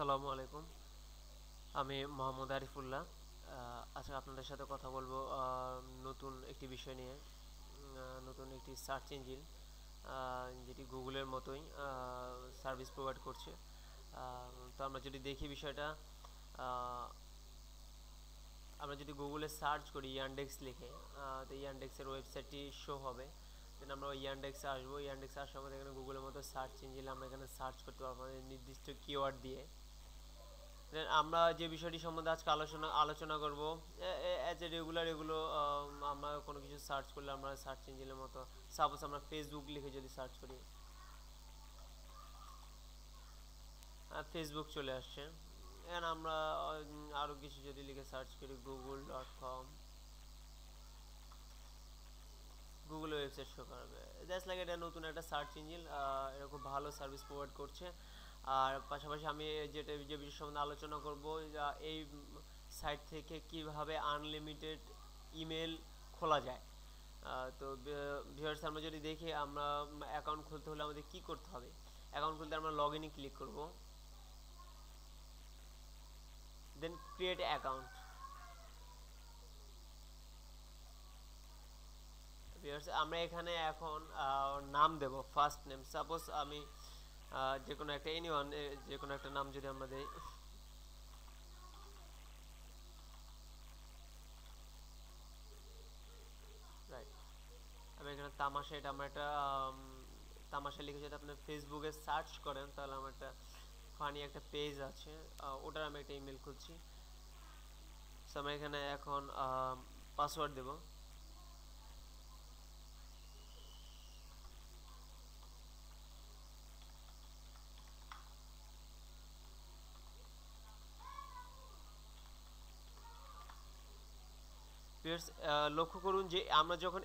আসসালামু আলাইকুম। আমি মোহাম্মদ আরিফুল্লাহ। আজকে আপনাদের সাথে কথা বলবো নতুন একটি বিষয় নিয়ে। নতুন একটি সার্চ ইঞ্জিন যেটি গুগলের মতোই সার্ভিস প্রোভাইড করছে। তো আমরা যদি দেখি বিষয়টা, আহ, আমরা যদি গুগলে সার্চ করি ইয়ান্ডেক্স লিখে, তো ইয়ান্ডেক্সের ওয়েবসাইটটি শো হবে। দেন আমরা ইয়ান্ডেক্সে আসবো। ইয়ান্ডেক্সে আসার মধ্যে এখানে গুগলের মতো সার্চ ইঞ্জিন আমরা এখানে সার্চ করতে পারবো নির্দিষ্ট কিওয়ার্ড দিয়ে। আমরা যে বিষয়টি সম্বন্ধে আজকে আলোচনা করব, অ্যাজ এ রেগুলার এগুলো আমরা কোনো কিছু সার্চ করলে আমরা সার্চ ইঞ্জিনের মতো, সাপোজ আমরা ফেসবুক লিখে যদি সার্চ করি, ফেসবুক চলে আসছে। এন্ড আমরা আরও কিছু যদি লিখে সার্চ করি google.com, গুগল ওয়েবসাইট শো করবে। জাস্ট লাইক এটা নতুন একটা সার্চ ইঞ্জিন, এটা খুব ভালো সার্ভিস প্রোভাইড করছে। আর পাশাপাশি আমি যে বিষয় সম্বন্ধে আলোচনা করব, এই সাইট থেকে কিভাবে আনলিমিটেড ইমেল খোলা যায়। তো ভিউয়ার্স, আমরা যদি দেখি আমরা অ্যাকাউন্ট খুলতে হলে আমাদের কি করতে হবে। অ্যাকাউন্ট খুলতে আমরা লগ ইনে ক্লিক করব, দেন ক্রিয়েট অ্যাকাউন্ট। ভিউয়ার্স, আমরা এখানে এখন নাম দেব, ফার্স্ট নেম। সাপোজ আমি যে কোনো একটা এনিওয়ান, যে কোনো একটা নাম যদি আমরা দেই, রাইট। আমি এখানে তামাশা, এটা আমার একটা তামাশা লিখে যদি আপনি ফেসবুকে সার্চ করেন তাহলে আমার একটা ফানি একটা পেজ আছে, ওটার আমি একটা ইমেল খুলছি। সো আমি এখানে এখন পাসওয়ার্ড দেব। ভিউয়ার্স, লক্ষ্য করুন যে আমরা যখন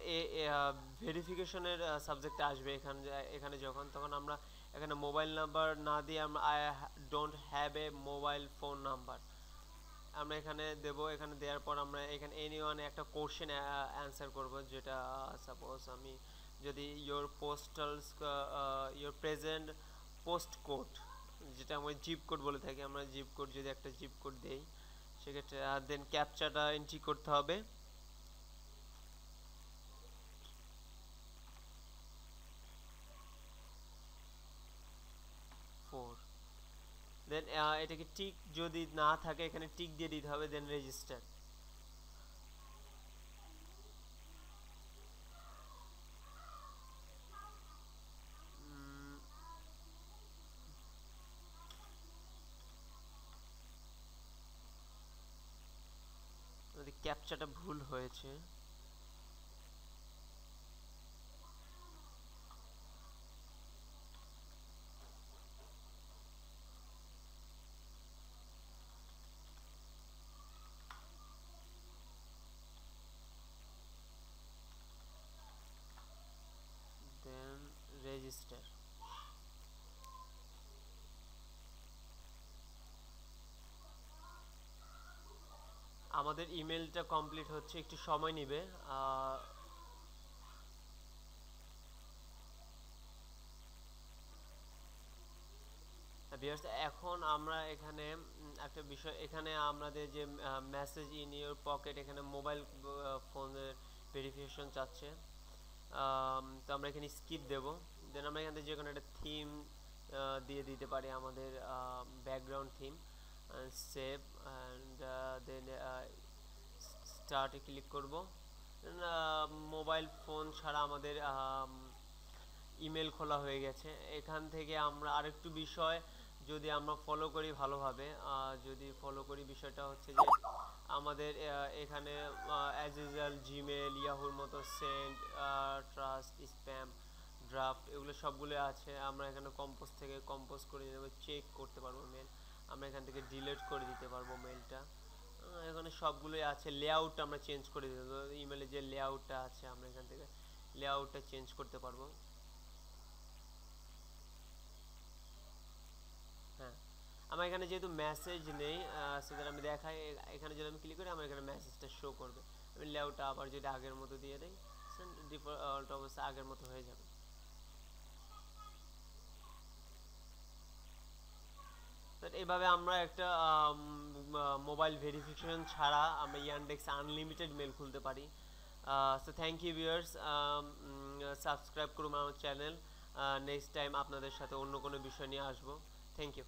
ভেরিফিকেশনের সাবজেক্টে আসবে, এখানে যখন, তখন আমরা এখানে মোবাইল নাম্বার না দিয়ে আমরা I don't have a mobile phone number আমরা এখানে দেব। এখানে দেওয়ার পর আমরা এখানে এনিওয়ানে একটা কোশ্চেন অ্যান্সার করব, যেটা সাপোজ আমি যদি ইয়োর প্রেজেন্ট পোস্ট কোড, যেটা আমরা জিপ কোড বলে থাকি, আমরা জিপ কোড যদি একটা জিপ কোড দেই সেক্ষেত্রে, দেন ক্যাপচাটা এন্ট্রি করতে হবে। ফোর। দেন এটাকে টিক যদি না থাকে এখানে টিক দিয়ে দিতে হবে, দেন রেজিস্টার। ক্যাপচাটা ভুল হয়েছে। দেন রেজিস্টার। আমাদের ইমেলটা কমপ্লিট হচ্ছে, একটু সময় নেবে। ভিউয়ার্স, এখন আমরা এখানে একটা বিষয়, এখানে আমাদের যে মেসেজ ইন ইউর পকেট, এখানে মোবাইল ফোনের ভেরিফিকেশন চাচ্ছে। তো আমরা এখানে স্কিপ দেব। দেন আমরা এখান থেকে যে কোনো একটা থিম দিয়ে দিতে পারি, আমাদের background theme. Save and then স্টার্টে ক্লিক করব। মোবাইল ফোন ছাড়া আমাদের ইমেল খোলা হয়ে গেছে। এখান থেকে আমরা আরেকটু বিষয় যদি আমরা ফলো করি ভালোভাবে, যদি ফলো করি, বিষয়টা হচ্ছে যে আমাদের এখানে অ্যাজ ইউজুয়াল জিমেল, ইয়াহুর মতো সেন্ড, ট্রাস্ট, স্প্যাম, ড্রাফট, এগুলো সবগুলো আছে। আমরা এখানে কম্পোজ থেকে কম্পোজ করে নেব, চেক করতে পারবো মেল। আমরা এখান থেকে ডিলিট করে দিতে পারবো মেলটা। এখানে সবগুলোই আছে। লেআউটটা আমরা চেঞ্জ করে দিতে পারবো, ইমেলে যে লেআউটটা আছে আমরা এখান থেকে লেআউটটা চেঞ্জ করতে পারবো। হ্যাঁ, আমার এখানে যেহেতু মেসেজ নেই, সেটা আমি দেখাই। এখানে যদি আমি ক্লিক করি আমার এখানে মেসেজটা শো করবে। আমি লেআউটটা আবার যদি আগের মতো দিয়ে দিই, ডিফল্ট অবস্থা আগের মতো হয়ে যাবে। তো এইভাবে আমরা একটা মোবাইল ভেরিফিকেশন ছাড়া আমরা ইয়ানডেক্স আনলিমিটেড মেল খুলতে পারি। So thank you viewers, subscribe করুন আমার চ্যানেল। নেক্সট টাইম আপনাদের সাথে অন্য কোনো বিষয় নিয়ে আসবো। Thank you.